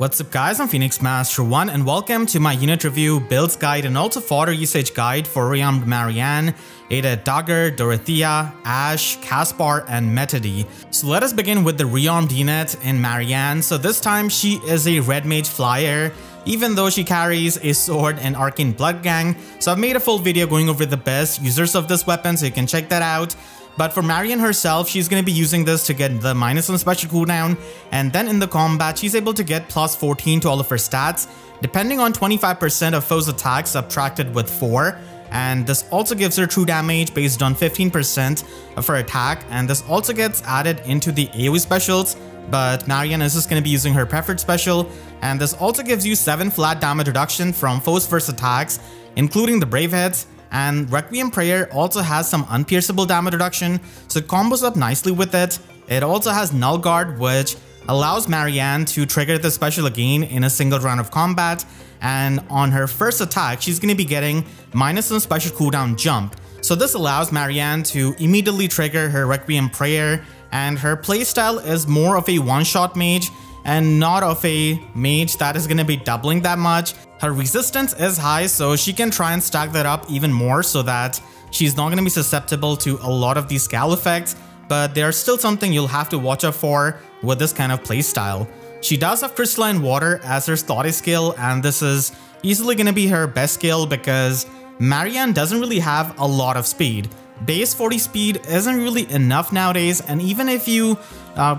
What's up guys, I'm Phoenix Master 1 and welcome to my unit review, builds guide and also fodder usage guide for REARMED Marianne, Dagr, Dorothea, Ashe, Caspar and Metodey. So let us begin with the rearmed unit in Marianne. So this time she is a red mage flyer, even though she carries a sword and arcane blood gang. So I've made a full video going over the best users of this weapon, so you can check that out. But for Marianne herself, she's going to be using this to get the -1 special cooldown, and then in the combat, she's able to get plus 14 to all of her stats, depending on 25% of foes' attacks subtracted with 4. And this also gives her true damage based on 15% of her attack, and this also gets added into the AoE specials. But Marianne is just going to be using her preferred special, and this also gives you 7 flat damage reduction from foes' first attacks, including the brave hits. And Requiem Prayer also has some unpierceable damage reduction, so it combos up nicely with it. It also has Null Guard, which allows Marianne to trigger the special again in a single round of combat, and on her first attack, she's going to be getting -1 special cooldown jump. So this allows Marianne to immediately trigger her Requiem Prayer, and her playstyle is more of a one-shot mage and not of a mage that is going to be doubling that much. Her resistance is high, so she can try and stack that up even more so that she's not going to be susceptible to a lot of these scal effects, but they're still something you'll have to watch out for with this kind of playstyle. She does have Crystalline Water as her slotty skill, and this is easily going to be her best skill because Marianne doesn't really have a lot of speed. Base 40 speed isn't really enough nowadays, and even if you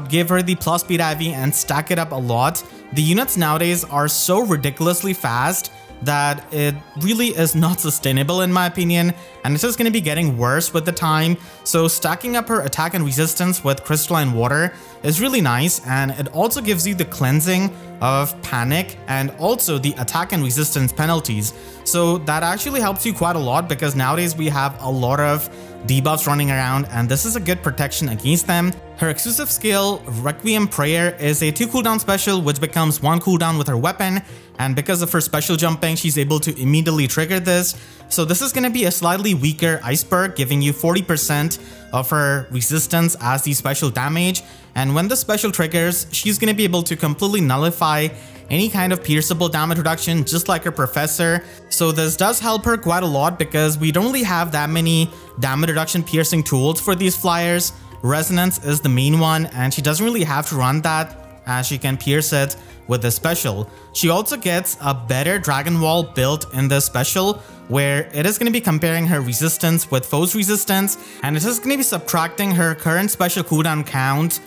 give her the plus speed IV and stack it up a lot, the units nowadays are so ridiculously fast that it really is not sustainable in my opinion, and it's just going to be getting worse with the time. So stacking up her attack and resistance with Crystalline Water is really nice, and it also gives you the cleansing of panic and also the attack and resistance penalties. So that actually helps you quite a lot because nowadays we have a lot of debuffs running around, and this is a good protection against them. Her exclusive skill, Requiem Prayer, is a 2 cooldown special which becomes 1 cooldown with her weapon, and because of her special jumping, she's able to immediately trigger this. So this is going to be a slightly weaker iceberg, giving you 40% of her resistance as the special damage, and when the special triggers, she's going to be able to completely nullify any kind of pierceable damage reduction just like her professor. So this does help her quite a lot because we don't really have that many damage reduction piercing tools for these flyers. Resonance is the main one, and she doesn't really have to run that as she can pierce it with the special. She also gets a better Dragon Wall built in the special, where it is going to be comparing her resistance with foes resistance, and it is going to be subtracting her current special cooldown count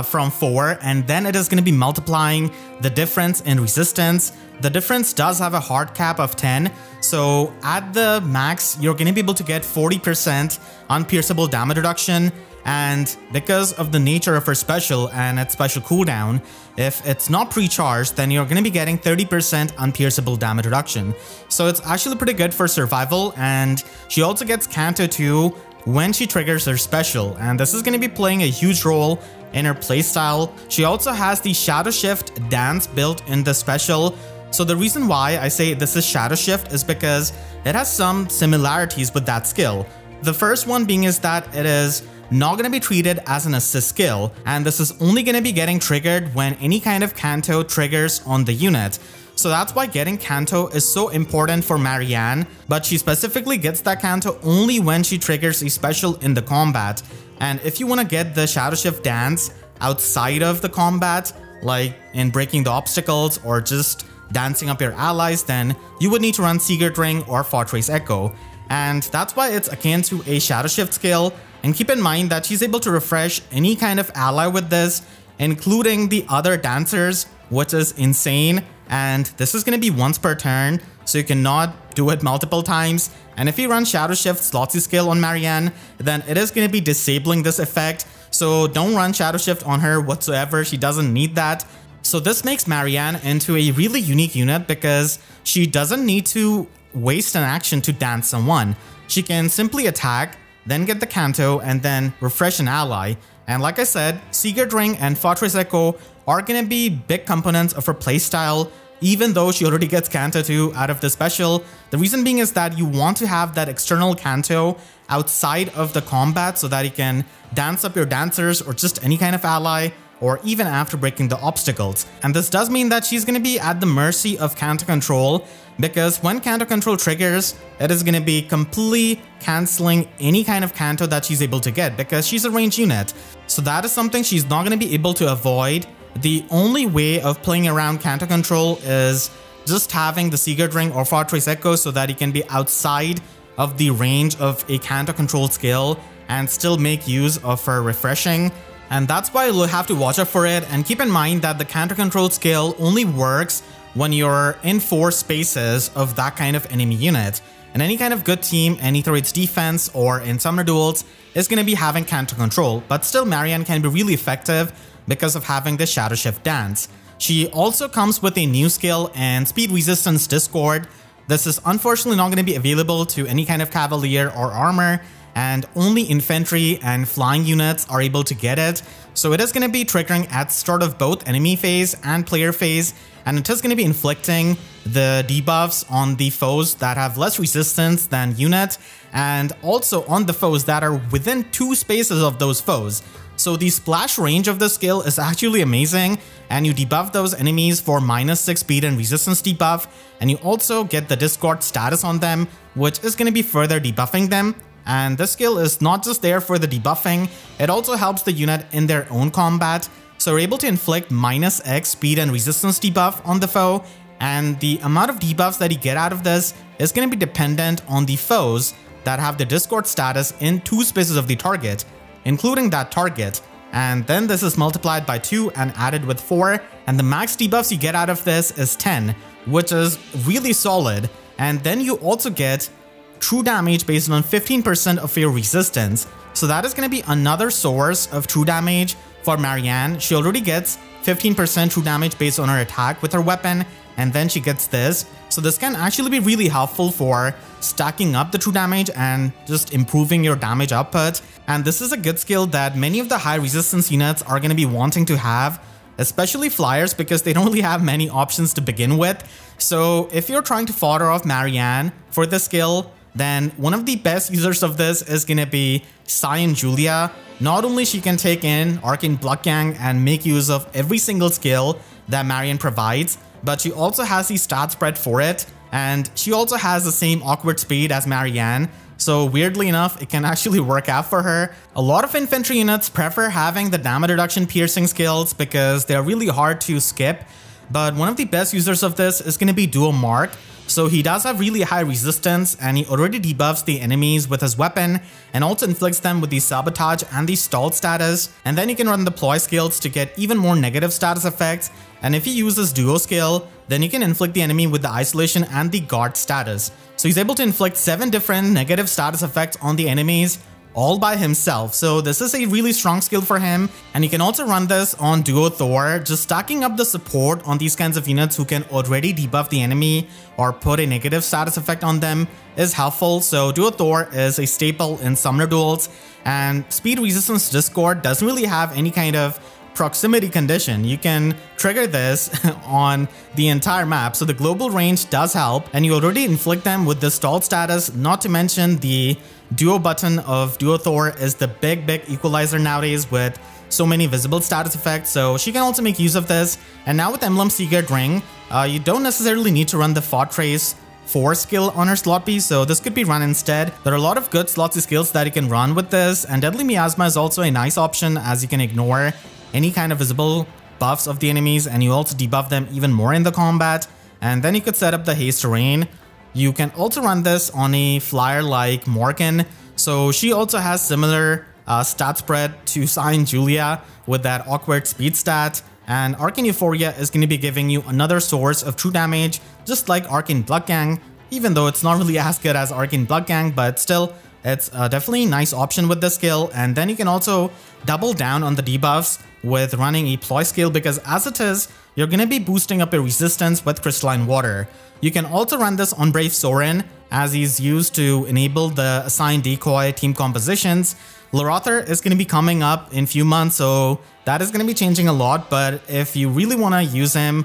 from 4, and then it is going to be multiplying the difference in resistance. The difference does have a hard cap of 10, so at the max you're going to be able to get 40% unpierceable damage reduction. And because of the nature of her special and its special cooldown, if it's not pre-charged, then you're going to be getting 30% unpierceable damage reduction. So it's actually pretty good for survival, and she also gets Canto 2 when she triggers her special, and this is going to be playing a huge role in her playstyle. She also has the Shadow Shift dance built in the special. So the reason why I say this is Shadow Shift is because it has some similarities with that skill. The first one being is that it is not going to be treated as an assist skill, and this is only going to be getting triggered when any kind of Canto triggers on the unit. So that's why getting Canto is so important for Marianne, but she specifically gets that Canto only when she triggers a special in the combat. And if you want to get the Shadow Shift dance outside of the combat, like in breaking the obstacles or just dancing up your allies, then you would need to run Sigurd Ring or Fortress Echo. And that's why it's akin to a Shadow Shift skill. And keep in mind that she's able to refresh any kind of ally with this, including the other dancers, which is insane. And this is going to be once per turn, so you cannot do it multiple times. And if you run Shadow Shift Slotsy skill on Marianne, then it is going to be disabling this effect. So don't run Shadow Shift on her whatsoever, she doesn't need that. So this makes Marianne into a really unique unit because she doesn't need to waste an action to dance someone. She can simply attack, then get the Canto, and then refresh an ally. And like I said, Sigurd Ring and Fortress Echo are going to be big components of her playstyle, even though she already gets Canto 2 out of the special. The reason being is that you want to have that external Canto outside of the combat so that you can dance up your dancers or just any kind of ally or even after breaking the obstacles. And this does mean that she's going to be at the mercy of Canto Control, because when Canto Control triggers, it is going to be completely cancelling any kind of Canto that she's able to get, because she's a ranged unit. So that is something she's not going to be able to avoid. The only way of playing around Canto Control is just having the Sigurd Ring or Fortress Echo so that he can be outside of the range of a Canto Control skill and still make use of her refreshing. And that's why you'll have to watch out for it, and keep in mind that the Canto Control skill only works when you're in 4 spaces of that kind of enemy unit. And any kind of good team in Aether Raids defense or in Summoner Duels is going to be having Canto Control, but still Marianne can be really effective because of having the Shadow Shift dance. She also comes with a new skill in Speed Resistance Discord. This is unfortunately not going to be available to any kind of Cavalier or Armor, and only infantry and flying units are able to get it. So it is going to be triggering at start of both enemy phase and player phase, and it is going to be inflicting the debuffs on the foes that have less resistance than unit, and also on the foes that are within 2 spaces of those foes. So the splash range of the skill is actually amazing, and you debuff those enemies for -6 speed and resistance debuff, and you also get the Discord status on them, which is going to be further debuffing them. And this skill is not just there for the debuffing, it also helps the unit in their own combat. So you're able to inflict -X speed and resistance debuff on the foe, and the amount of debuffs that you get out of this is going to be dependent on the foes that have the Discord status in 2 spaces of the target, including that target. And then this is multiplied by 2 and added with 4, and the max debuffs you get out of this is 10, which is really solid. And then you also get true damage based on 15% of your resistance. So that is going to be another source of true damage for Marianne. She already gets 15% true damage based on her attack with her weapon, and then she gets this. So this can actually be really helpful for stacking up the true damage and just improving your damage output. And this is a good skill that many of the high resistance units are going to be wanting to have, especially flyers, because they don't really have many options to begin with. So if you're trying to fodder off Marianne for this skill, then one of the best users of this is going to be Cyan Julia. Not only she can take in Arcane Blood Gang and make use of every single skill that Marianne provides, but she also has the stat spread for it, and she also has the same awkward speed as Marianne. So weirdly enough, it can actually work out for her. A lot of infantry units prefer having the damage reduction piercing skills because they're really hard to skip, but one of the best users of this is going to be Duo Mark. So he does have really high resistance, and he already debuffs the enemies with his weapon and also inflicts them with the sabotage and the stalled status. And then you can run the ploy skills to get even more negative status effects. And if he uses duo skill, then you can inflict the enemy with the isolation and the guard status. So he's able to inflict 7 different negative status effects on the enemies all by himself. So this is a really strong skill for him, and you can also run this on Duo Thor, just stacking up the support on these kinds of units who can already debuff the enemy or put a negative status effect on them is helpful. So Duo Thor is a staple in Summoner Duels, and Speed Resistance Discord doesn't really have any kind of proximity condition. You can trigger this on the entire map, so the global range does help, and you already inflict them with the stalled status. Not to mention the duo button of Duo Thor is the big equalizer nowadays with so many visible status effects, so she can also make use of this. And now with Emblem Sigurd Ring, you don't necessarily need to run the Fortress 4 skill on her slot piece, so this could be run instead. There are a lot of good slotsy skills that you can run with this, and Deadly Miasma is also a nice option as you can ignore any kind of visible buffs of the enemies, and you also debuff them even more in the combat. And then you could set up the Haste Terrain. You can also run this on a flyer like Morgan, so she also has similar stat spread to Cyan Julia with that awkward speed stat. And Arcane Euphoria is going to be giving you another source of true damage, just like Arcane Blood Gang, even though it's not really as good as Arcane Blood Gang, but still, it's definitely a nice option with this skill. And then you can also double down on the debuffs with running a ploy skill, because as it is, you're going to be boosting up your resistance with Crystalline Water. You can also run this on Brave Sorin, as he's used to enable the assigned decoy team compositions. Lorathor is going to be coming up in a few months, so that is going to be changing a lot. But if you really want to use him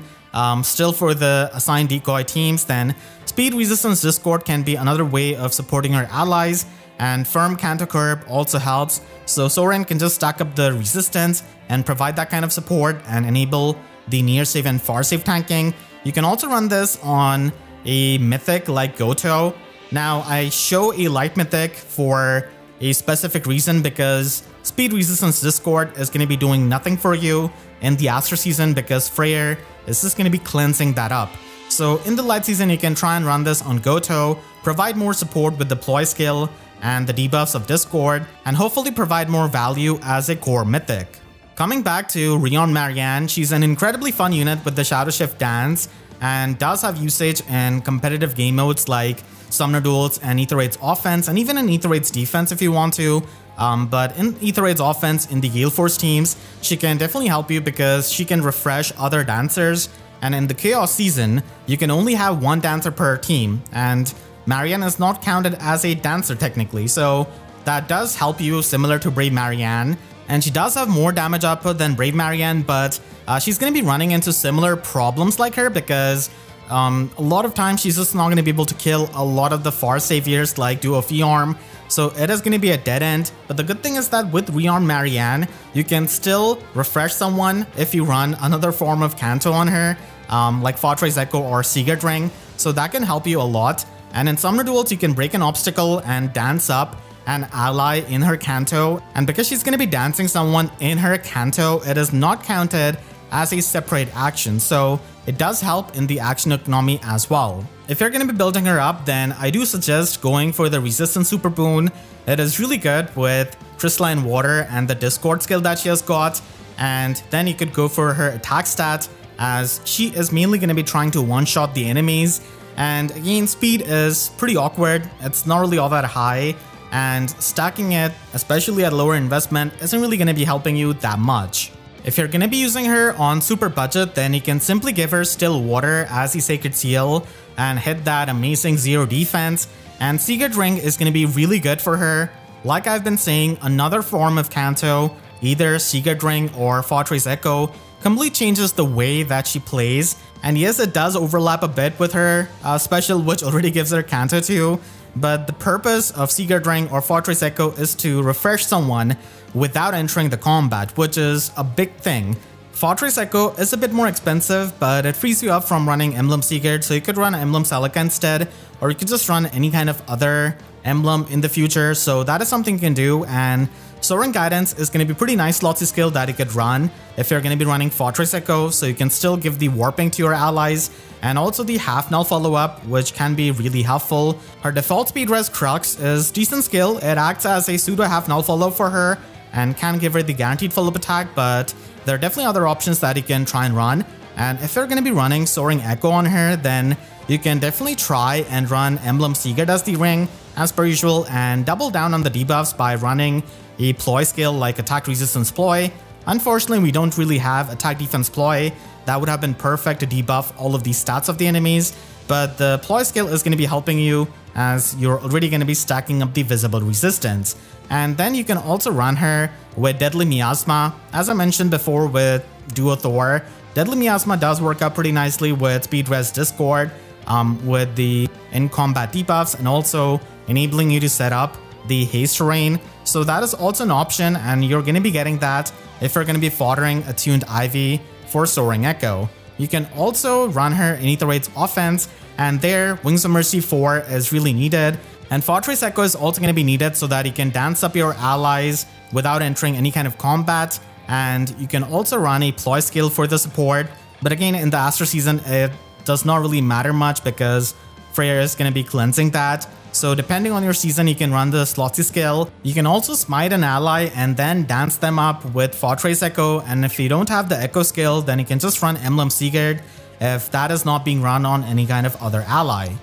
still for the assigned decoy teams, then Speed Resistance Discord can be another way of supporting our allies. and firm canto curb also helps, so Soren can just stack up the resistance and provide that kind of support and enable the near save and far save tanking. You can also run this on a mythic like Goto. Now I show a light mythic for a specific reason, because speed resistance discord is going to be doing nothing for you in the Aster season, because Freyr is just going to be cleansing that up. So in the light season you can try and run this on Goto, provide more support with the ploy skill and the debuffs of discord, and hopefully provide more value as a core mythic. Coming back to REARMED Marianne, she's an incredibly fun unit with the Shadow Shift dance and does have usage in competitive game modes like Summoner Duels and Aether Raids offense, and even in Aether Raids defense if you want to. But in Aether Raids offense in the Gale Force teams, she can definitely help you because she can refresh other dancers, and in the Chaos season, you can only have one dancer per team, and Marianne is not counted as a dancer technically, so that does help you, similar to Brave Marianne. And she does have more damage output than Brave Marianne, but she's going to be running into similar problems like her, because a lot of times she's just not going to be able to kill a lot of the far saviors like Duo Fiarm, so it is going to be a dead end. But the good thing is that with REARMED Marianne, you can still refresh someone if you run another form of Canto on her, like Fortress Echo or Sigurd Ring, so that can help you a lot. And in Summoner Duels, you can break an obstacle and dance up an ally in her Canto, and because she's going to be dancing someone in her Canto, it is not counted as a separate action, so it does help in the action economy as well. If you're going to be building her up, then I do suggest going for the Resistance Super Boon. It is really good with Crystalline Water and the Discord skill that she has got, and then you could go for her attack stat, as she is mainly going to be trying to one-shot the enemies, and again, speed is pretty awkward, it's not really all that high, and stacking it, especially at lower investment, isn't really going to be helping you that much. If you're going to be using her on super budget, then you can simply give her Still Water as the Sacred Seal and hit that amazing 0 defense, and Sigurd Ring is going to be really good for her. Like I've been saying, another form of Canto, either Sigurd Ring or Fortress Echo, completely changes the way that she plays, and yes, it does overlap a bit with her special, which already gives her Canto 2. But the purpose of Sigurd Ring or Fortress Echo is to refresh someone without entering the combat, which is a big thing. Fortress Echo is a bit more expensive, but it frees you up from running Emblem Sigurd, so you could run Emblem Celica instead, or you could just run any kind of other emblem in the future, so that is something you can do. And Soaring Guidance is going to be pretty nice slotsy skill that you could run if you're going to be running Fortress Echo, so you can still give the warping to your allies, and also the half null follow-up, which can be really helpful. Her default speed res Crux is decent skill. It acts as a pseudo half null follow for her and can give her the guaranteed follow-up attack, but there are definitely other options that you can try and run. And if you're going to be running Soaring Echo on her, then you can definitely try and run Emblem Sigurd as the ring, as per usual, and double down on the debuffs by running a ploy skill like Attack Resistance Ploy. Unfortunately, we don't really have Attack Defense Ploy. That would have been perfect to debuff all of these stats of the enemies, but the ploy skill is going to be helping you as you're already going to be stacking up the visible resistance. And then you can also run her with Deadly Miasma. As I mentioned before with Duo Thor, Deadly Miasma does work out pretty nicely with Speed Res Discord, with the in-combat debuffs, and also enabling you to set up the haste terrain. So that is also an option, and you're going to be getting that if you're going to be foddering Attuned Ivy for Soaring Echo. You can also run her in Aether Raids offense, and there Wings of Mercy 4 is really needed, and Fortress Echo is also going to be needed so that you can dance up your allies without entering any kind of combat. And you can also run a ploy skill for the support, but again, in the Aster season it does not really matter much because Freyr is going to be cleansing that. So depending on your season, you can run the slotsy skill. You can also smite an ally and then dance them up with Fortress Echo, and if you don't have the Echo skill, then you can just run Emblem Sigurd if that is not being run on any kind of other ally.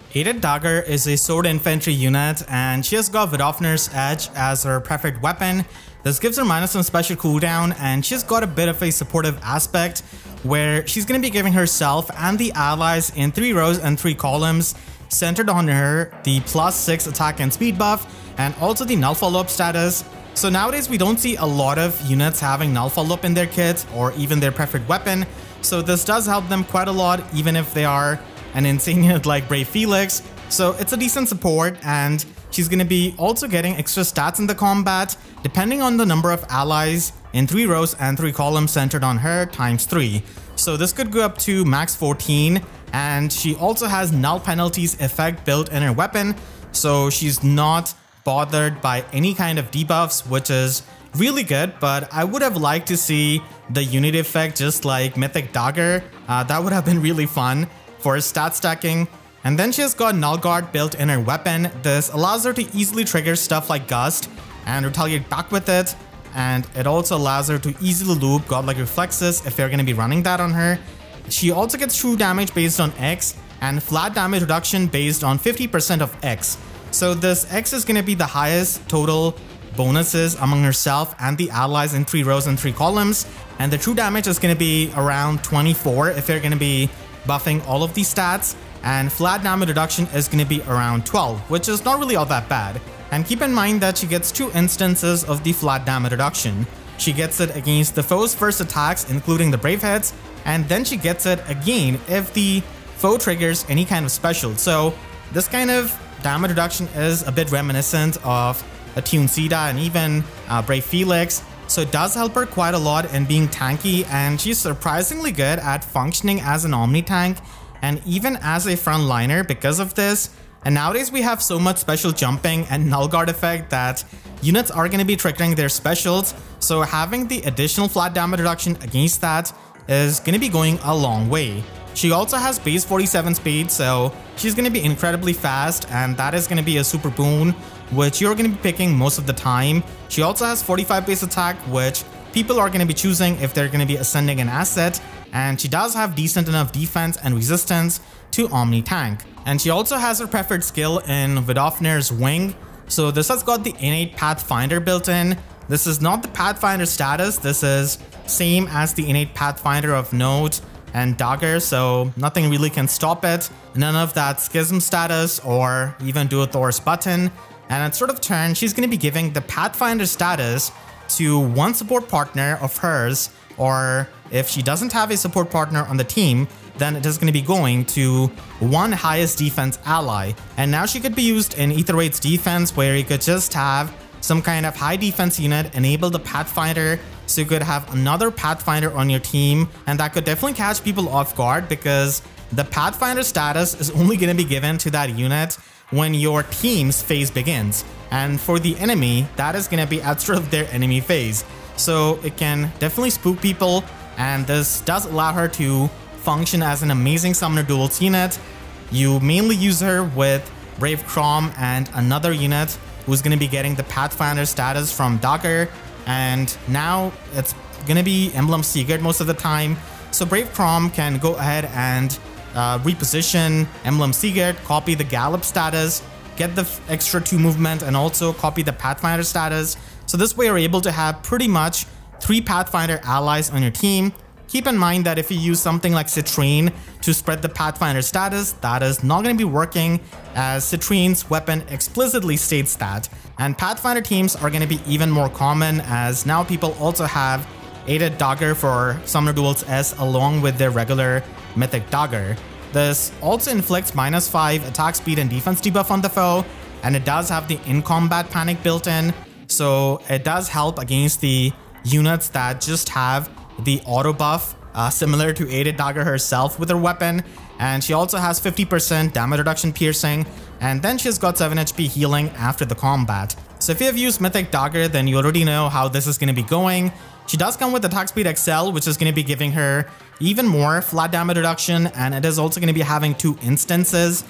Hated Dagr is a sword infantry unit, and she has got Vidofnir's Edge as her preferred weapon. This gives her minus some special cooldown, and she's got a bit of a supportive aspect where she's going to be giving herself and the allies in 3 rows and 3 columns centered on her the +6 attack and speed buff, and also the null follow-up status. So nowadays we don't see a lot of units having null follow-up in their kit or even their preferred weapon, so this does help them quite a lot even if they are an insane unit like Brave Felix. So it's a decent support, and she's going to be also getting extra stats in the combat depending on the number of allies in 3 rows and 3 columns centered on her times 3. So this could go up to max 14, and she also has null penalties effect built in her weapon, so she's not bothered by any kind of debuffs, which is really good. But I would have liked to see the unity effect just like Mythic Dagr. That would have been really fun for stat stacking. And then she has got Null Guard built in her weapon. This allows her to easily trigger stuff like Gust and retaliate back with it. And it also allows her to easily loop Godlike Reflexes if you're going to be running that on her. She also gets true damage based on X and flat damage reduction based on 50% of X. So this X is going to be the highest total bonuses among herself and the allies in 3 rows and 3 columns. And the true damage is going to be around 24 if you're going to be buffing all of these stats. And flat damage reduction is going to be around 12, which is not really all that bad. And keep in mind that she gets 2 instances of the flat damage reduction. She gets it against the foe's first attacks, including the brave hits, and then she gets it again if the foe triggers any kind of special. So this kind of damage reduction is a bit reminiscent of Attune Sita and even Brave Felix. So it does help her quite a lot in being tanky, and she's surprisingly good at functioning as an Omni tank and even as a frontliner because of this. And nowadays we have so much special jumping and null guard effect that units are going to be triggering their specials, so having the additional flat damage reduction against that is going to be going a long way. She also has base 47 speed, so she's going to be incredibly fast, and that is going to be a super boon which you're going to be picking most of the time. She also has 45 base attack, which people are going to be choosing if they're going to be ascending an asset, and she does have decent enough defense and resistance to Omni tank. And she also has her preferred skill in Vidofnir's Wing. So this has got the innate Pathfinder built in. This is not the Pathfinder status, this is same as the innate Pathfinder of Note and Dagr, so nothing really can stop it. None of that Schism status or even Duethor's button. And at sort of turn, she's going to be giving the Pathfinder status to one support partner of hers, or if she doesn't have a support partner on the team, then it is going to be going to one highest defense ally. And now she could be used in Aether Raids defense, where you could just have some kind of high defense unit enable the Pathfinder, so you could have another Pathfinder on your team, and that could definitely catch people off guard because the Pathfinder status is only going to be given to that unit when your team's phase begins. And for the enemy, that is going to be at sort of their enemy phase. So it can definitely spook people, and this does allow her to function as an amazing Summoner Duels unit. You mainly use her with Brave Crom and another unit who's going to be getting the Pathfinder status from Dagr, and now it's going to be Emblem Sigurd most of the time. So Brave Crom can go ahead and reposition Emblem Sigurd, copy the Gallop status, get the extra 2 movement, and also copy the Pathfinder status. So this way you're able to have pretty much 3 Pathfinder allies on your team. Keep in mind that if you use something like Citrine to spread the Pathfinder status, that is not going to be working, as Citrine's weapon explicitly states that. And Pathfinder teams are going to be even more common, as now people also have Aided Dagr for Summoner Duels S along with their regular Mythic Dagr. This also inflicts -5 attack speed and defense debuff on the foe, and it does have the in-combat panic built in, so it does help against the units that just have the auto buff, similar to Aided Dagr herself with her weapon. And she also has 50% damage reduction piercing, and then she's got 7 HP healing after the combat. So if you have used Mythic Dagr, then you already know how this is going to be going. She does come with attack speed XL, which is going to be giving her even more flat damage reduction, and it is also going to be having 2 instances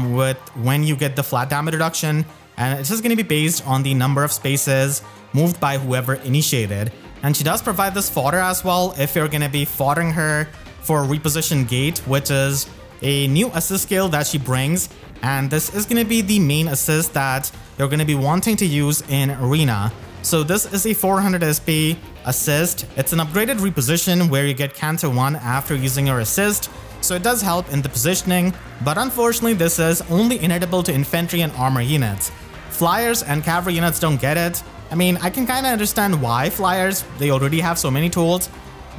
with when you get the flat damage reduction, and it's just going to be based on the number of spaces moved by whoever initiated. And she does provide this fodder as well if you're going to be foddering her for Reposition Gait, which is a new assist skill that she brings, and this is going to be the main assist that you're going to be wanting to use in Arena. So this is a 400 SP assist. It's an upgraded Reposition where you get Canto 1 after using your assist, so it does help in the positioning, but unfortunately this is only inedible to infantry and armor units. Flyers and cavalry units don't get it. I mean, I can kind of understand why flyers, they already have so many tools,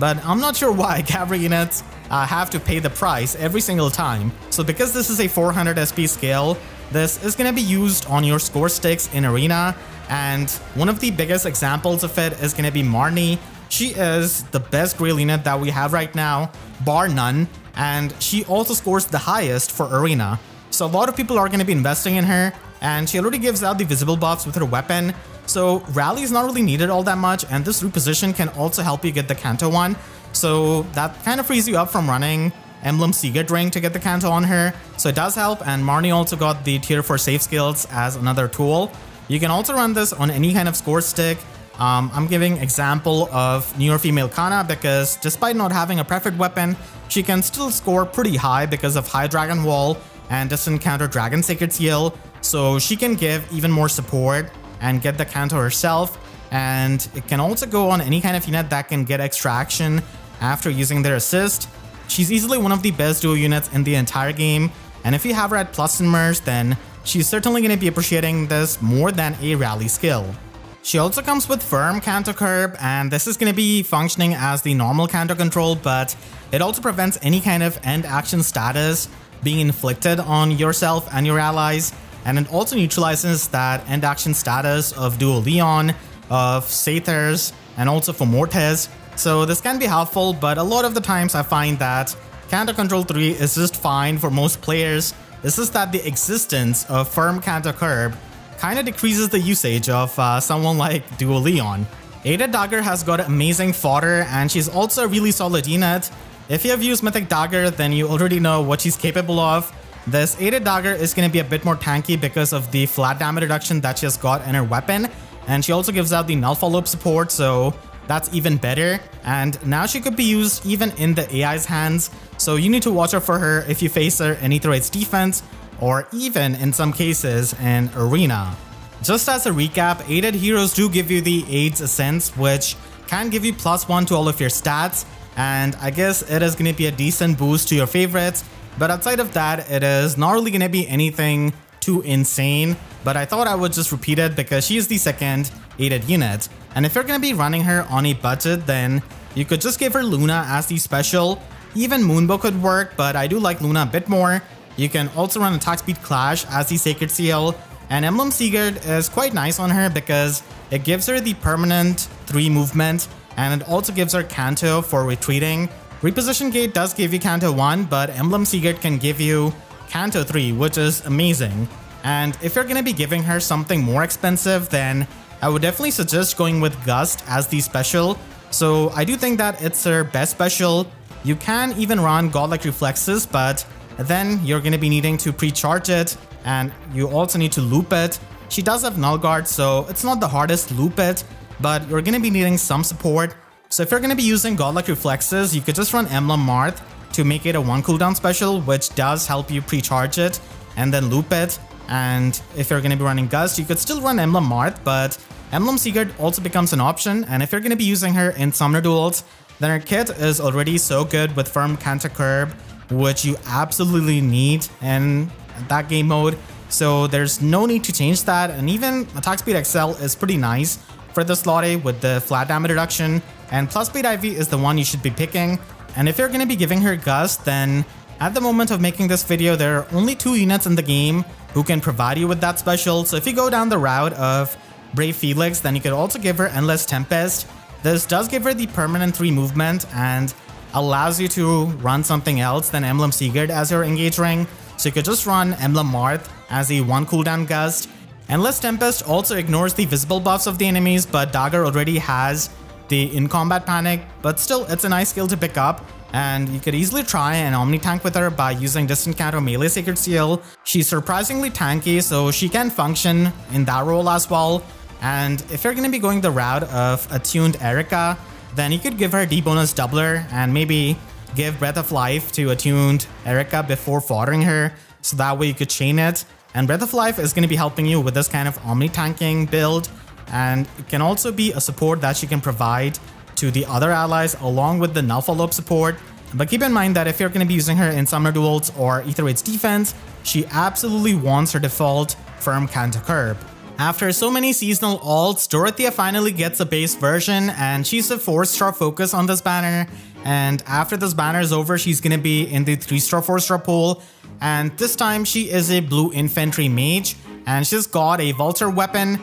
but I'm not sure why cavalry units have to pay the price every single time. So because this is a 400 SP skill, this is going to be used on your score sticks in Arena, and one of the biggest examples of it is going to be Marinne. She is the best Grail unit that we have right now, bar none, and she also scores the highest for Arena. So a lot of people are going to be investing in her, and she already gives out the visible buffs with her weapon. So rally is not really needed all that much, and this reposition can also help you get the Canto one. So that kind of frees you up from running Emblem Secret Ring to get the Canto on her. So it does help, and Marinne also got the tier 4 safe skills as another tool. You can also run this on any kind of score stick. I'm giving example of newer female Kana because despite not having a preferred weapon, she can still score pretty high because of high Dragon Wall and doesn't counter Dragon Sacred Seal. So she can give even more support and get the Canto herself. And it can also go on any kind of unit that can get extraction after using their assist. She's easily one of the best duo units in the entire game. And if you have her at plus in Mers, then she's certainly going to be appreciating this more than a rally skill. She also comes with firm Canto Curb, and this is going to be functioning as the normal Canto control, but it also prevents any kind of end action status being inflicted on yourself and your allies, and it also neutralizes that end action status of Duo Leon, of Sathers, and also for Mortis. So this can be helpful, but a lot of the times I find that Canto Control 3 is just fine for most players. It's just that the existence of firm Canto Curb kind of decreases the usage of someone like Duo Leon. Aether Dagr has got amazing fodder, and she's also a really solid unit. If you have used Mythic Dagr, then you already know what she's capable of. This Aether Dagr is going to be a bit more tanky because of the flat damage reduction that she has got in her weapon, and she also gives out the null follow-up support, so that's even better. And now she could be used even in the AI's hands, so you need to watch out for her if you face her in Aether Raids defense, or even in some cases in Arena. Just as a recap, aided heroes do give you the AIDS Ascents, which can give you +1 to all of your stats, and I guess it is going to be a decent boost to your favorites, but outside of that, it is not really going to be anything too insane, but I thought I would just repeat it because she is the second aided unit. And if you're going to be running her on a budget, then you could just give her Luna as the special. Even Moonbow could work, but I do like Luna a bit more. You can also run Attack Speed Clash as the Sacred Seal, and Emblem Secret is quite nice on her because it gives her the permanent 3 movement, and it also gives her Canto for retreating. Reposition Gait does give you Canto 1, but Emblem Secret can give you Canto 3, which is amazing. And if you're going to be giving her something more expensive, then I would definitely suggest going with Gust as the special. So I do think that it's her best special. You can even run Godlike Reflexes, but then you're going to be needing to pre-charge it, and you also need to loop it. She does have Null Guard, so it's not the hardest to loop it, but you're going to be needing some support. So if you're going to be using Godlike Reflexes, you could just run Emblem Marth to make it a 1 cooldown special, which does help you pre-charge it and then loop it. And if you're going to be running Gust, you could still run Emblem Marth, but Emblem Secret also becomes an option. And if you're going to be using her in Summoner Duels, then her kit is already so good with firm Canto Curb, which you absolutely need in that game mode. So there's no need to change that, and even Attack Speed XL is pretty nice for this Lottie with the flat damage reduction, and Plus Speed IV is the one you should be picking. And if you're going to be giving her Gust, then at the moment of making this video, there are only 2 units in the game who can provide you with that special. So if you go down the route of Brave Felix, then you could also give her Endless Tempest. This does give her the permanent 3 movement and allows you to run something else than Emblem Secret as your engage ring. So you could just run Emblem Marth as a 1 cooldown Gust. Endless Tempest also ignores the visible buffs of the enemies, but Dagr already has the in-combat panic, but still it's a nice skill to pick up, and you could easily try an Omni-Tank with her by using Distant Counter Melee Sacred Seal. She's surprisingly tanky, so she can function in that role as well. And if you're going to be going the route of attuned Erica, then you could give her D-bonus doubler and maybe give Breath of Life to attuned Erica before foddering her, so that way you could chain it. And Breath of Life is going to be helping you with this kind of omni-tanking build, and it can also be a support that she can provide to the other allies along with the null follow-up support. But keep in mind that if you're going to be using her in Summoner Duels or Aether Raids defense, she absolutely wants her default firm Canto Curb. After so many seasonal alts, Dorothea finally gets a base version, and she's a 4-star focus on this banner. And after this banner is over, she's gonna be in the 3-star, 4-star pool. And this time she is a blue infantry mage, and she's got a Vulture weapon,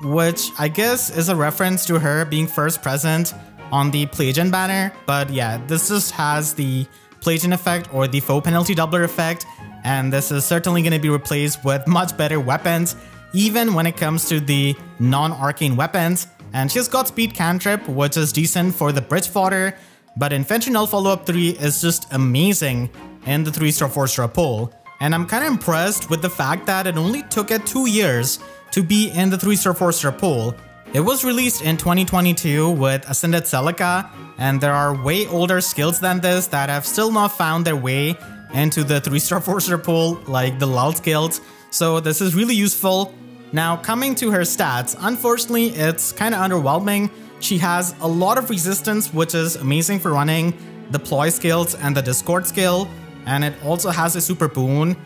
which I guess is a reference to her being first present on the Plagian banner. But yeah, this just has the Plagian effect or the foe penalty doubler effect, and this is certainly going to be replaced with much better weapons, even when it comes to the non-arcane weapons. And she's got speed cantrip, which is decent for the bridge fodder, but Infantry Null follow-up 3 is just amazing in the 3-star, 4-star pool. And I'm kind of impressed with the fact that it only took it 2 years to be in the 3-star, 4-star pool. It was released in 2022 with Ascended Celica, and there are way older skills than this that have still not found their way into the 3-star, 4-star pool, like the lull skills, so this is really useful. Now, coming to her stats, unfortunately it's kind of underwhelming. She has a lot of resistance, which is amazing for running the ploy skills and the discord skill, and it also has a super boon,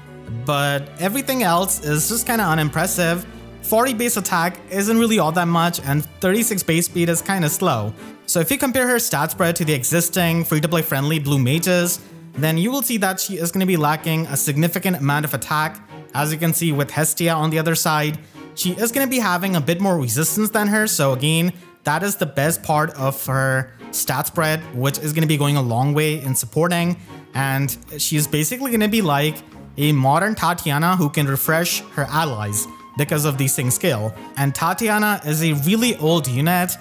but everything else is just kind of unimpressive. 40 base attack isn't really all that much, and 36 base speed is kind of slow. So if you compare her stat spread to the existing free-to-play friendly blue mages, then you will see that she is going to be lacking a significant amount of attack. As you can see with Hestia on the other side, she is going to be having a bit more resistance than her, so again, that is the best part of her stat spread, which is going to be going a long way in supporting, and she's basically going to be like a modern Tatiana who can refresh her allies because of the Sing skill. And Tatiana is a really old unit,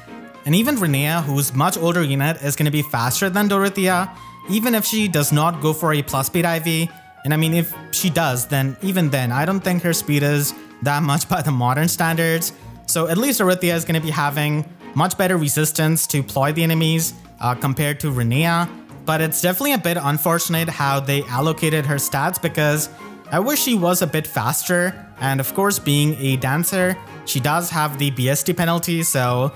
and even Renea, who's much older unit, is going to be faster than Dorothea, even if she does not go for a plus speed IV. And I mean, if she does, then even then, I don't think her speed is that much by the modern standards. So at least Dorothea is going to be having much better resistance to ploy the enemies compared to Renea. But it's definitely a bit unfortunate how they allocated her stats, because I wish she was a bit faster. And of course, being a dancer, she does have the BST penalty, so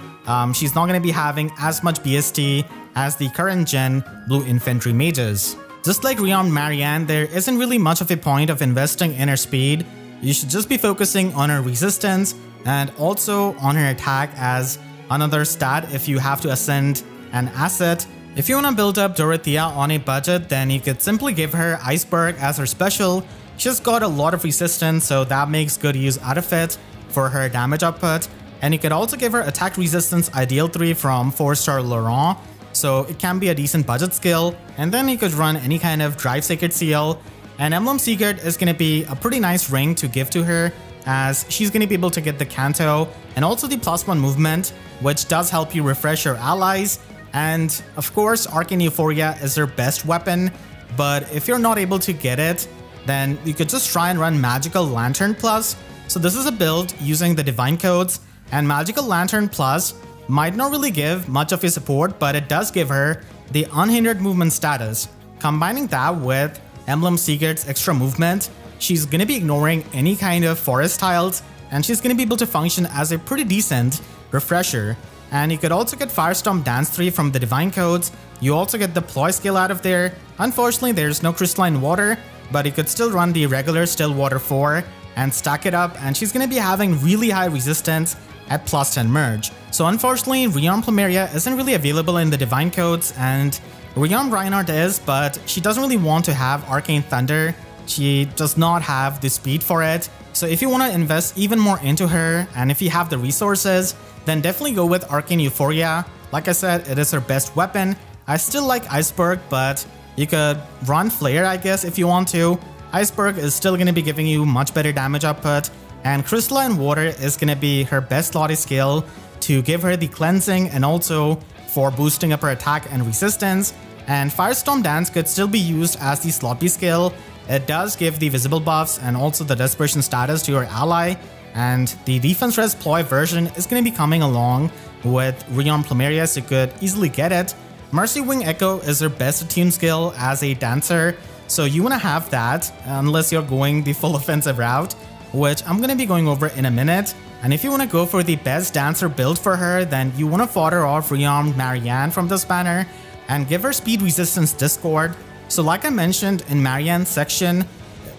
she's not going to be having as much BST as the current gen blue infantry mages. Just like Rearmed Marianne, there isn't really much of a point of investing in her speed. You should just be focusing on her resistance and also on her attack as another stat if you have to ascend an asset. If you want to build up Dorothea on a budget, then you could simply give her Iceberg as her special. She's got a lot of resistance, so that makes good use out of it for her damage output. And you could also give her attack resistance ideal 3 from 4-star Laurent, so it can be a decent budget skill. And then you could run any kind of Drive Sacred Seal. And Emblem Secret is going to be a pretty nice ring to give to her, as she's going to be able to get the Canto and also the +1 movement, which does help you refresh your allies. And of course, Arcane Euphoria is her best weapon, but if you're not able to get it, then you could just try and run Magical Lantern Plus. So this is a build using the Divine Codes, and Magical Lantern Plus might not really give much of a support, but it does give her the unhindered movement status. Combining that with Emblem Secret's extra movement, she's going to be ignoring any kind of forest tiles, and she's going to be able to function as a pretty decent refresher. And you could also get Firestorm Dance 3 from the Divine Codes. You also get the Ploy skill out of there. Unfortunately, there's no Crystalline Water, but you could still run the regular Still Water 4 and stack it up, and she's going to be having really high resistance at +10 merge. So unfortunately, Rearmed Plumeria isn't really available in the Divine Codes, and Rearmed Reinhardt is, but she doesn't really want to have Arcane Thunder. She does not have the speed for it. So if you want to invest even more into her, and if you have the resources, then definitely go with Arcane Euphoria. Like I said, it is her best weapon. I still like Iceberg, but you could run Flare, I guess, if you want to. Iceberg is still going to be giving you much better damage output, and Crystalline Water is going to be her best Lottie skill to give her the cleansing and also for boosting up her attack and resistance. And Firestorm Dance could still be used as the slot B skill. It does give the visible buffs and also the desperation status to your ally, and the defense res ploy version is going to be coming along with Rearmed Plumeria, so you could easily get it. Mercy Wing Echo is her best attune skill as a dancer, so you want to have that unless you're going the full offensive route, which I'm going to be going over in a minute. And if you want to go for the best dancer build for her, then you want to fodder off Rearmed Marianne from this banner and give her speed resistance discord. So like I mentioned in Marianne's section,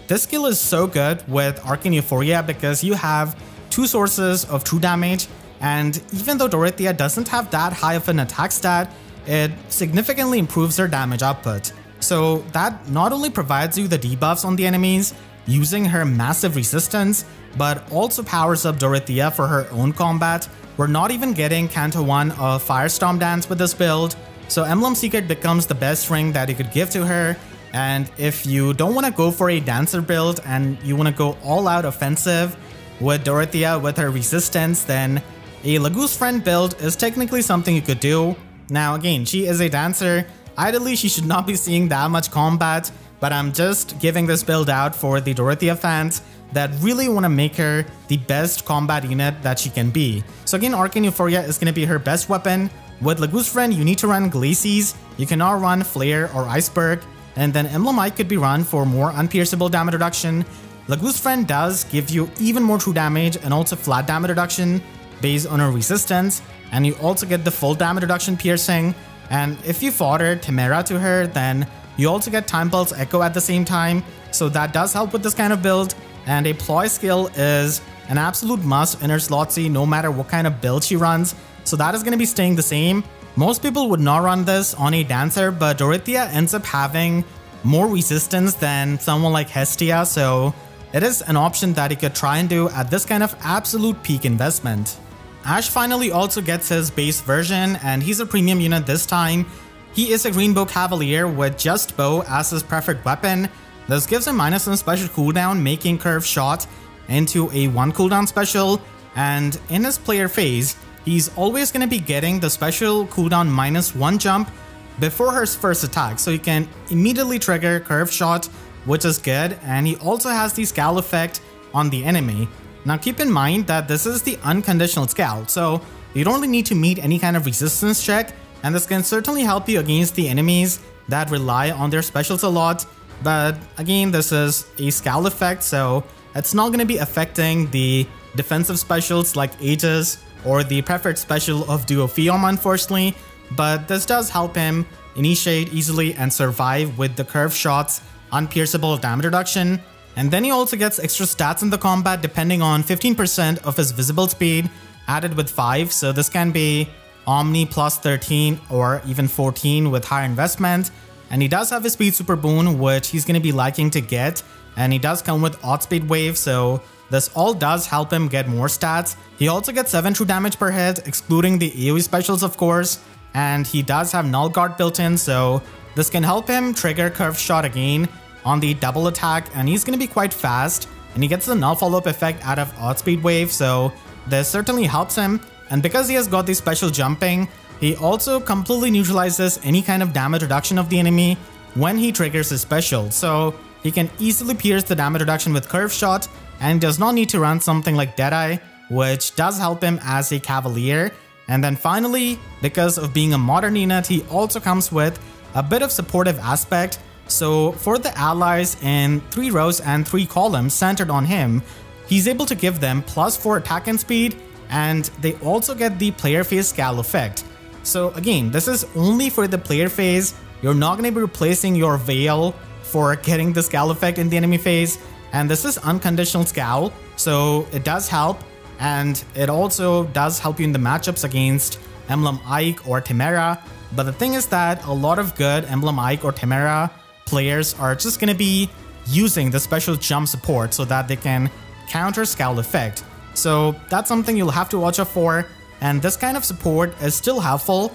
this skill is so good with Arcane Euphoria because you have 2 sources of true damage, and even though Dorothea doesn't have that high of an attack stat, it significantly improves her damage output. So that not only provides you the debuffs on the enemies using her massive resistance, but also powers up Dorothea for her own combat. We're not even getting Canto 1 of Firestorm Dance with this build, so Emblem Secret becomes the best ring that you could give to her. And if you don't want to go for a Dancer build and you want to go all out offensive with Dorothea with her resistance, then a Lagoose Friend build is technically something you could do. Now again, she is a Dancer. Ideally, she should not be seeing that much combat, but I'm just giving this build out for the Dorothea fans that really want to make her the best combat unit that she can be. So again, Arcane Euphoria is going to be her best weapon. With Lagoose Friend, you need to run Glacies. You cannot run Flare or Iceberg. And then Emblem Ike could be run for more unpierceable damage reduction. Lagoose Friend does give you even more true damage and also flat damage reduction based on her resistance. And you also get the full damage reduction piercing. And if you fodder Temera to her, then you also get Time Pulse Echo at the same time. So that does help with this kind of build. And a Ploy skill is an absolute must in her Slotsy no matter what kind of build she runs. So that is going to be staying the same. Most people would not run this on a Dancer, but Dorothea ends up having more resistance than someone like Hestia. So it is an option that you could try and do at this kind of absolute peak investment. Ashe finally also gets his base version, and he's a premium unit this time. He is a Green Bow Cavalier with just bow as his preferred weapon. This gives him -1 special cooldown, making Curve Shot into a 1 cooldown special, and in his player phase, he's always going to be getting the special cooldown -1 jump before her first attack, so he can immediately trigger Curve Shot, which is good, and he also has the Scowl effect on the enemy. Now keep in mind that this is the unconditional Scowl, so you don't really need to meet any kind of resistance check, and this can certainly help you against the enemies that rely on their specials a lot. But again, this is a Scowl effect, so it's not going to be affecting the defensive specials like Aegis or the preferred special of Duo Fiorm, unfortunately. But this does help him initiate easily and survive with the Curve Shot's unpierceable damage reduction. And then he also gets extra stats in the combat depending on 15% of his visible speed added with 5. So this can be Omni plus 13 or even 14 with higher investment. And he does have his speed super boon, which he's going to be liking to get. And he does come with odd speed wave, so this all does help him get more stats. He also gets 7 true damage per hit, excluding the AoE specials of course. And he does have Null Guard built in, so this can help him trigger Curve Shot again on the double attack. And he's going to be quite fast. And he gets the null follow-up effect out of odd speed wave, so this certainly helps him. And because he has got the special jumping, he also completely neutralizes any kind of damage reduction of the enemy when he triggers his special. So he can easily pierce the damage reduction with Curve Shot and does not need to run something like Deadeye, which does help him as a Cavalier. And then finally, because of being a modern unit, he also comes with a bit of supportive aspect. So for the allies in 3 rows and 3 columns centered on him, he's able to give them +4 attack and speed, and they also get the player phase Scowl effect. So again, this is only for the player phase. You're not going to be replacing your Veil for getting the Scowl effect in the enemy phase. And this is unconditional Scowl, so it does help. And it also does help you in the matchups against Emblem Ike or Temera. But the thing is that a lot of good Emblem Ike or Temera players are just going to be using the special jump support so that they can counter Scowl effect. So that's something you'll have to watch out for. And this kind of support is still helpful,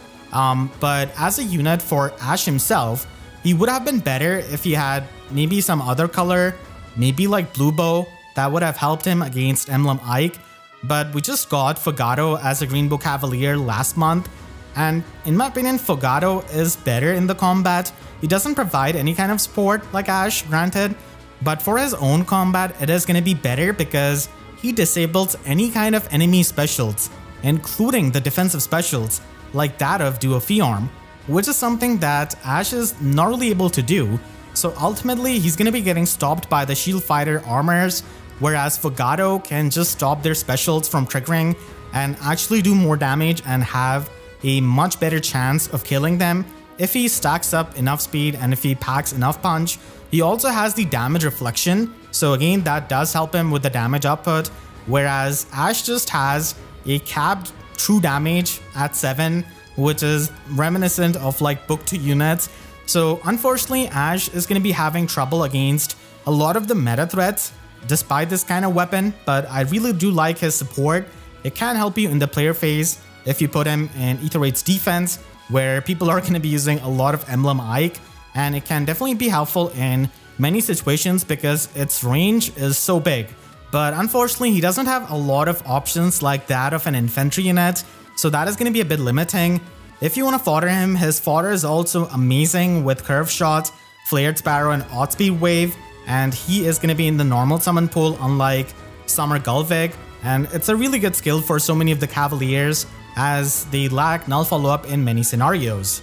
but as a unit for Ashe himself, he would have been better if he had maybe some other color, maybe like Blue Bow, that would have helped him against Emblem Ike. But we just got Fogado as a Green Bow Cavalier last month, and in my opinion, Fogado is better in the combat. He doesn't provide any kind of support like Ashe, granted, but for his own combat, it is going to be better because he disables any kind of enemy specials, including the defensive specials like that of Duo Fiorm, which is something that Ashe is not really able to do. So ultimately, he's going to be getting stopped by the Shield Fighter armors, whereas Fogado can just stop their specials from triggering and actually do more damage and have a much better chance of killing them if he stacks up enough speed and if he packs enough punch. He also has the damage reflection, so again that does help him with the damage output, whereas Ashe just has a capped true damage at 7, which is reminiscent of like book 2 units. So unfortunately, Ashe is going to be having trouble against a lot of the meta threats despite this kind of weapon, but I really do like his support. It can help you in the player phase if you put him in Aether Raids defense, where people are going to be using a lot of Emblem Ike, and it can definitely be helpful in many situations because its range is so big. But unfortunately, he doesn't have a lot of options like that of an infantry unit, so that is going to be a bit limiting. If you want to fodder him, his fodder is also amazing with Curve Shot, Flared Sparrow, and Oddspeed Wave, and he is going to be in the normal summon pool unlike Summer Gulvig, and it's a really good skill for so many of the Cavaliers as they lack null follow-up in many scenarios.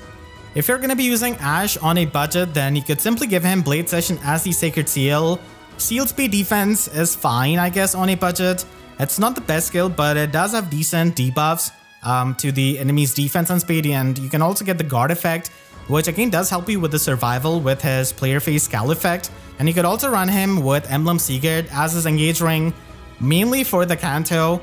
If you're going to be using Ashe on a budget, then you could simply give him Blade Session as the Sacred Seal. Seal Speed Defense is fine, I guess, on a budget. It's not the best skill, but it does have decent debuffs to the enemy's defense and speed, and you can also get the guard effect, which again does help you with the survival with his player phase scowl effect. And you could also run him with Emblem Sigurd as his engage ring, mainly for the Canto.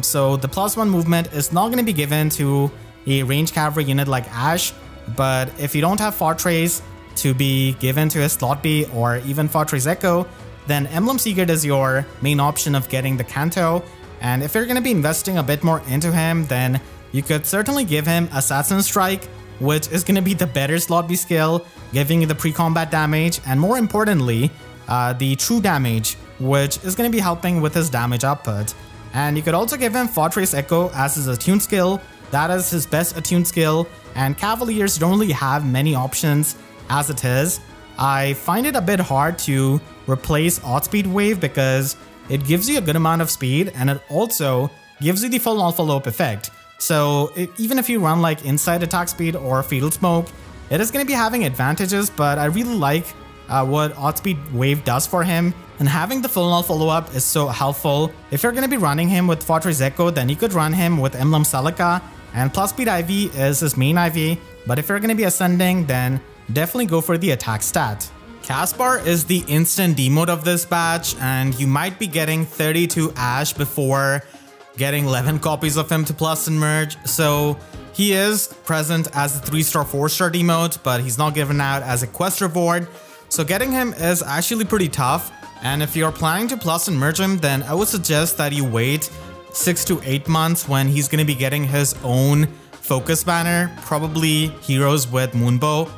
So the +1 movement is not going to be given to a ranged cavalry unit like Ashe, but if you don't have Fortress to be given to a Slot B or even Fortress Echo, then Emblem Sigurd is your main option of getting the Canto. And if you're going to be investing a bit more into him, then you could certainly give him Assassin Strike, which is going to be the better Slot B skill, giving you the pre-combat damage, and more importantly, the true damage, which is going to be helping with his damage output. And you could also give him Fortress Echo as his attuned skill. That is his best attuned skill, and Cavaliers don't really have many options as it is. I find it a bit hard to replace Oddspeed Wave because it gives you a good amount of speed and it also gives you the full null follow-up effect. So even if you run like Inside Attack Speed or Fatal Smoke, it is going to be having advantages, but I really like what Oddspeed Wave does for him, and having the full null follow-up is so helpful. If you're going to be running him with Fortress Echo, then you could run him with Emblem Celica, and plus speed IV is his main IV, but if you're going to be ascending, then definitely go for the attack stat. Caspar is the instant demote of this batch, and you might be getting 32 Ashe before getting 11 copies of him to plus and merge. So he is present as a 3-star 4-star demote, but he's not given out as a quest reward. So getting him is actually pretty tough, and if you're planning to plus and merge him, then I would suggest that you wait 6 to 8 months when he's going to be getting his own focus banner, probably heroes with Moonbow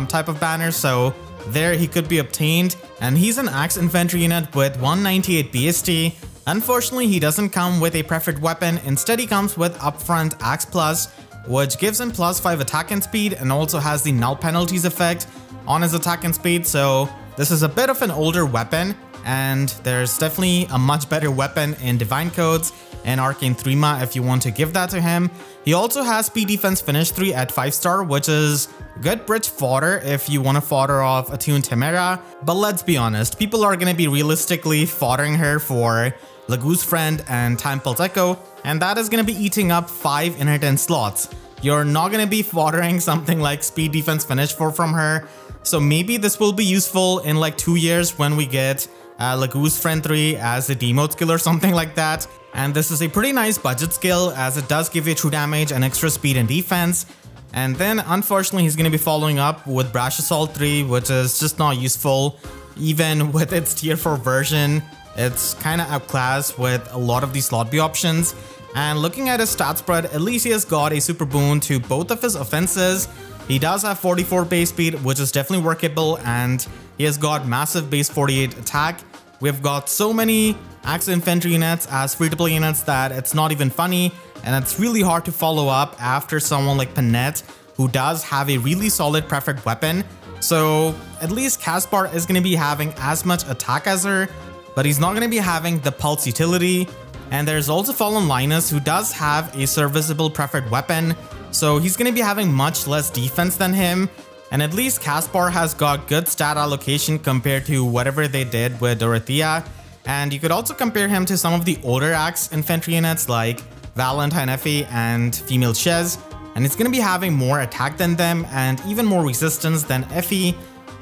type of banner. So there he could be obtained, and he's an axe infantry unit with 198 BST. Unfortunately, he doesn't come with a preferred weapon. Instead, he comes with upfront Axe Plus, which gives him +5 attack and speed and also has the null penalties effect on his attack and speed. So this is a bit of an older weapon, and there's definitely a much better weapon in Divine Codes and Arcane Thrima if you want to give that to him. He also has speed defense finish 3 at 5-star, which is good bridge fodder if you want to fodder off Attuned Chimera. But let's be honest, people are going to be realistically foddering her for Lagoose Friend and Time Pulse Echo, and that is going to be eating up 5 inheritance slots. You're not going to be foddering something like speed defense finish 4 from her. So maybe this will be useful in like 2 years when we get Lagoose Friend 3 as a demote skill or something like that. And this is a pretty nice budget skill as it does give you true damage and extra speed and defense. And then unfortunately he's going to be following up with Brash Assault 3, which is just not useful. Even with its tier 4 version, it's kind of outclassed with a lot of these slot B options. And looking at his stat spread, at least he has got a super boon to both of his offenses. He does have 44 base speed, which is definitely workable, and he has got massive base 48 attack. We've got so many Axe Infantry units as free-to-play units that it's not even funny, and it's really hard to follow up after someone like Panette, who does have a really solid preferred weapon. So at least Caspar is going to be having as much attack as her, but he's not going to be having the pulse utility. And there's also Fallen Linus, who does have a serviceable preferred weapon, so he's going to be having much less defense than him. And at least Caspar has got good stat allocation compared to whatever they did with Dorothea. And you could also compare him to some of the older Axe infantry units like Valentine Effie and Female Shez, and it's going to be having more attack than them and even more resistance than Effie.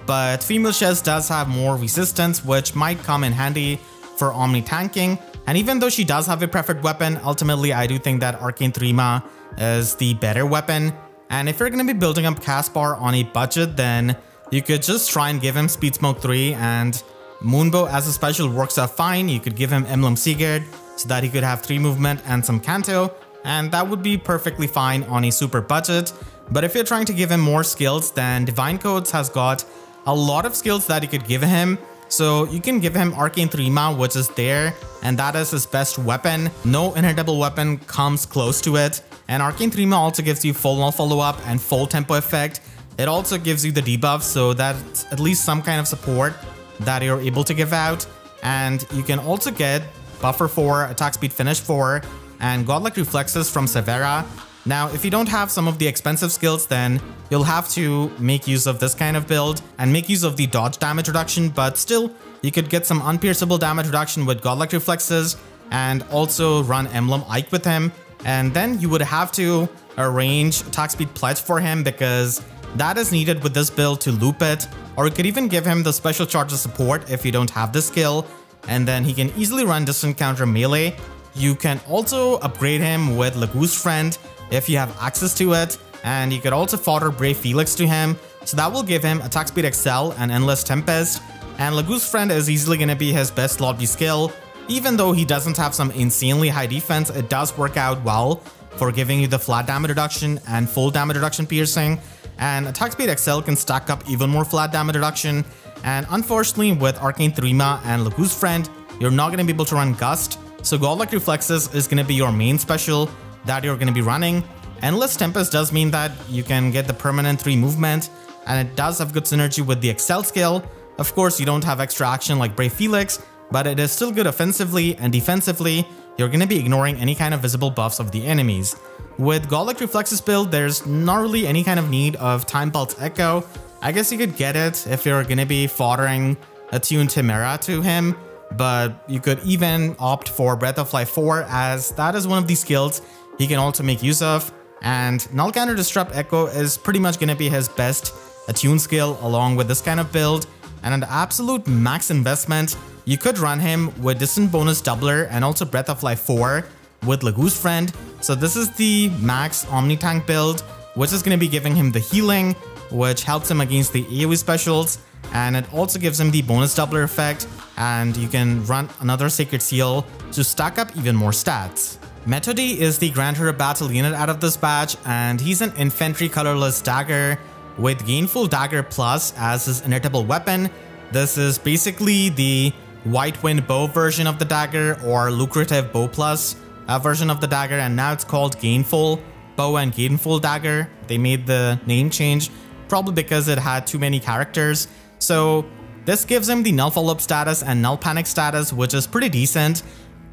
But Female Shez does have more resistance, which might come in handy for Omni tanking. And even though she does have a preferred weapon, ultimately I do think that Arcane Thrima is the better weapon. And if you're going to be building up Caspar on a budget, then you could just try and give him Speed Smoke 3, and Moonbow as a special works out fine. You could give him Emblem Seagard so that he could have 3 movement and some Canto, and that would be perfectly fine on a super budget. But if you're trying to give him more skills, then Divine Codes has got a lot of skills that you could give him. So you can give him Arcane Thrima, which is there, and that is his best weapon. No inhittable weapon comes close to it. And Arcane Thrima also gives you full null follow-up and full tempo effect. It also gives you the debuff, so that's at least some kind of support that you're able to give out. And you can also get Buffer 4, Attack Speed Finish 4, and Godlike Reflexes from Severa. Now, if you don't have some of the expensive skills, then you'll have to make use of this kind of build and make use of the dodge damage reduction, but still, you could get some unpierceable damage reduction with Godlike Reflexes and also run Emblem Ike with him. And then you would have to arrange Attack Speed Pledge for him because that is needed with this build to loop it. Or you could even give him the Special Charges support if you don't have this skill, and then he can easily run Distant Counter Melee. You can also upgrade him with Lagoose Friend if you have access to it, and you could also fodder Brave Felix to him, so that will give him Attack Speed Excel and Endless Tempest. And Lagoose Friend is easily going to be his best lobby skill. Even though he doesn't have some insanely high defense, it does work out well for giving you the flat damage reduction and full damage reduction piercing. And Attack Speed Excel can stack up even more flat damage reduction. And unfortunately, with Arcane Thrima and Lagoose Friend, you're not going to be able to run Gust. So Godlike Reflexes is going to be your main special that you're going to be running. Endless Tempest does mean that you can get the permanent 3 movement, and it does have good synergy with the Excel skill. Of course, you don't have extra action like Brave Felix, but it is still good offensively, and defensively, you're going to be ignoring any kind of visible buffs of the enemies. With Godlike Reflexes build, there's not really any kind of need of Time Pulse Echo. I guess you could get it if you're going to be foddering Attune Chimera to him, but you could even opt for Breath of Life 4, as that is one of the skills he can also make use of. And Null Counter Disrupt Echo is pretty much going to be his best attune skill along with this kind of build. And an absolute max investment, you could run him with Distant Bonus Doubler and also Breath of Life 4 with Lagoose Friend. So this is the max Omni Tank build, which is going to be giving him the healing, which helps him against the AoE specials, and it also gives him the bonus doubler effect, and you can run another Sacred Seal to stack up even more stats. Metodey is the Grand Hero battle unit out of this batch, and he's an infantry colorless dagger with Gainful Dagger Plus as his inertable weapon. This is basically the White Wind Bow version of the dagger, or Lucrative Bow Plus version of the dagger, and now it's called Gainful Bow and Gainful Dagger. They made the name change, probably because it had too many characters. So this gives him the Null Follow-Up status and Null Panic status, which is pretty decent.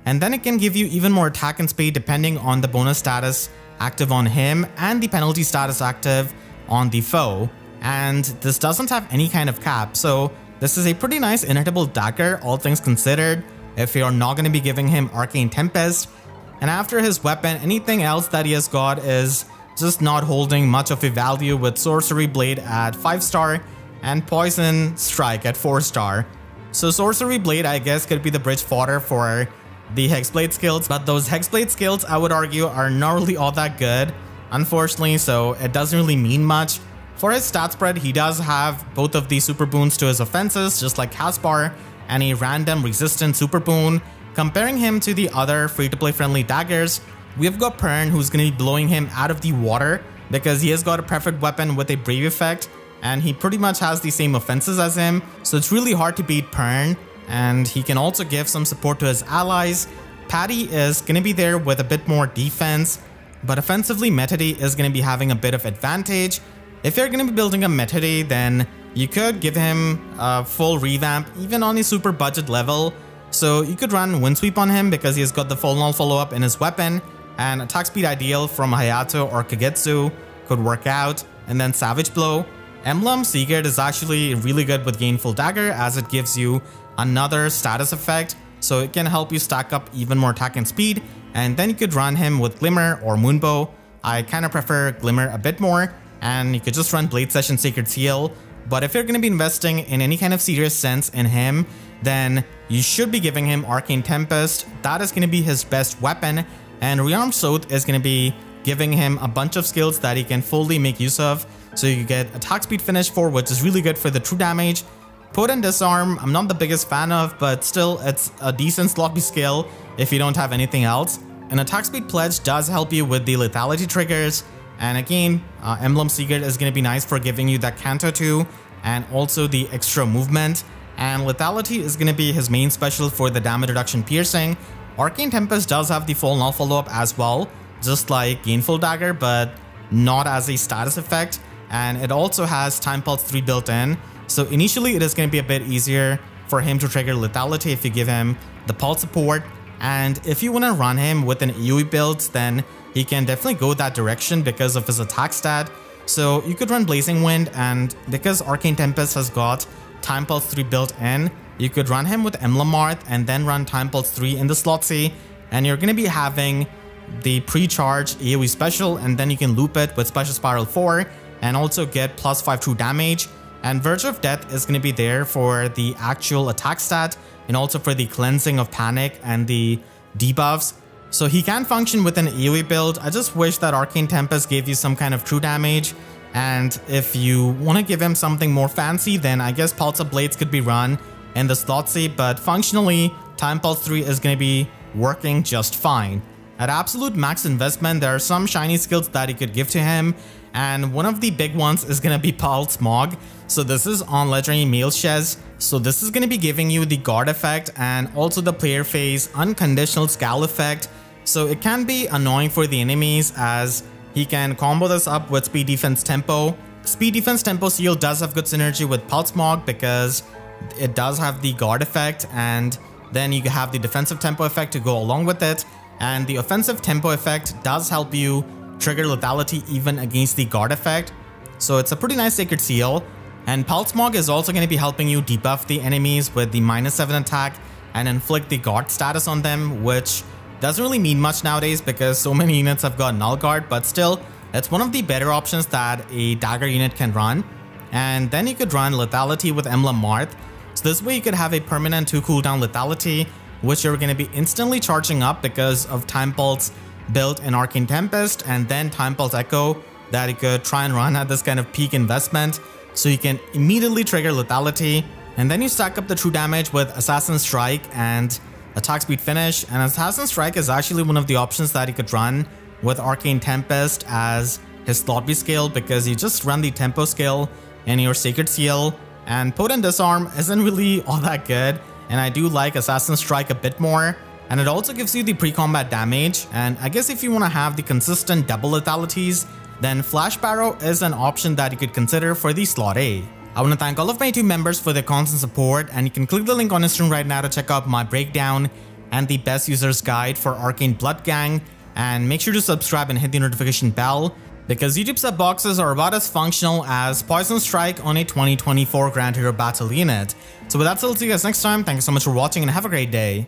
And then it can give you even more attack and speed depending on the bonus status active on him and the penalty status active on the foe. And this doesn't have any kind of cap, so this is a pretty nice inertable dagger, all things considered, if you're not going to be giving him Arcane Tempest. And after his weapon, anything else that he has got is just not holding much of a value, with Sorcery Blade at 5-star and Poison Strike at 4-star. So Sorcery Blade, I guess, could be the bridge fodder for the Hexblade skills, but those Hexblade skills, I would argue, are not really all that good, unfortunately, so it doesn't really mean much. For his stat spread, he does have both of these super boons to his offenses, just like Caspar, and a random resistant super boon. Comparing him to the other free-to-play friendly daggers, we've got Pern, who's going to be blowing him out of the water because he has got a preferred weapon with a Brave effect, and he pretty much has the same offenses as him, so it's really hard to beat Pern. And he can also give some support to his allies. Patty is going to be there with a bit more defense, but offensively Metodey is going to be having a bit of advantage. If you're going to be building a Metodey, then you could give him a full revamp even on a super budget level. So you could run Windsweep on him because he has got the full null follow-up in his weapon, and attack speed ideal from Hayato or Kagetsu could work out, and then Savage Blow. Emblem Seagard is actually really good with Gainful Dagger, as it gives you another status effect, so it can help you stack up even more attack and speed. And then you could run him with Glimmer or Moonbow. I kind of prefer Glimmer a bit more, and you could just run Blade Session Sacred Seal. But if you're going to be investing in any kind of serious sense in him, then you should be giving him Arcane Tempest. That is going to be his best weapon, and Rearmed Sword is going to be giving him a bunch of skills that he can fully make use of. So you get attack speed finish 4, which is really good for the true damage. Potent disarm, I'm not the biggest fan of, but still it's a decent sloppy skill if you don't have anything else. An attack speed pledge does help you with the lethality triggers. And again, Emblem Secret is going to be nice for giving you that Canto 2 and also the extra movement. And lethality is going to be his main special for the damage reduction piercing. Arcane Tempest does have the full null follow-up as well, just like Gainful Dagger, but not as a status effect. And it also has Time Pulse 3 built in. So initially it is going to be a bit easier for him to trigger lethality if you give him the pulse support. And if you want to run him with an AoE build, then he can definitely go that direction because of his attack stat. So you could run Blazing Wind, and because Arcane Tempest has got Time Pulse 3 built in, you could run him with Emblem Marth and then run Time Pulse 3 in the slot C, and you're going to be having the pre-charge AoE special, and then you can loop it with Special Spiral 4 and also get +5 true damage. And Verge of Death is going to be there for the actual attack stat and also for the cleansing of panic and the debuffs. So he can function with an AoE build. I just wish that Arcane Tempest gave you some kind of true damage. And if you want to give him something more fancy, then I guess Pulse of Blades could be run in the slot C, but functionally, Time Pulse 3 is going to be working just fine. At absolute max investment, there are some shiny skills that you could give to him, and one of the big ones is going to be Pulse Smog. So this is on Legendary Male Shez. So this is going to be giving you the guard effect and also the player phase unconditional scowl effect. So it can be annoying for the enemies as he can combo this up with Speed Defense Tempo. Speed Defense Tempo Seal does have good synergy with Pulse Smog because it does have the guard effect, and then you have the defensive tempo effect to go along with it. And the offensive tempo effect does help you trigger lethality even against the guard effect. So it's a pretty nice Sacred Seal. And Pulse Smog is also going to be helping you debuff the enemies with the -7 attack and inflict the guard status on them, which doesn't really mean much nowadays because so many units have got null guard, but still, it's one of the better options that a Dagr unit can run. And then you could run lethality with Emblem Marth. So this way you could have a permanent 2 cooldown lethality, which you're going to be instantly charging up because of Time Pulse built in Arcane Tempest, and then Time Pulse Echo that you could try and run at this kind of peak investment. So you can immediately trigger lethality, and then you stack up the true damage with Assassin Strike and attack speed finish. And Assassin Strike is actually one of the options that you could run with Arcane Tempest as his slot B skill, because you just run the tempo skill in your Sacred Seal. And Potent Disarm isn't really all that good, and I do like Assassin Strike a bit more. And it also gives you the pre-combat damage, and I guess if you want to have the consistent double lethalities, then Flash Barrow is an option that you could consider for the slot A. I want to thank all of my YouTube members for their constant support, and you can click the link on Instagram right now to check out my breakdown and the best user's guide for Arcane Blood Gang, and make sure to subscribe and hit the notification bell, because YouTube sub boxes are about as functional as Poison Strike on a 2024 Grand Hero Battle unit. So with that said, I'll see you guys next time. Thank you so much for watching and have a great day.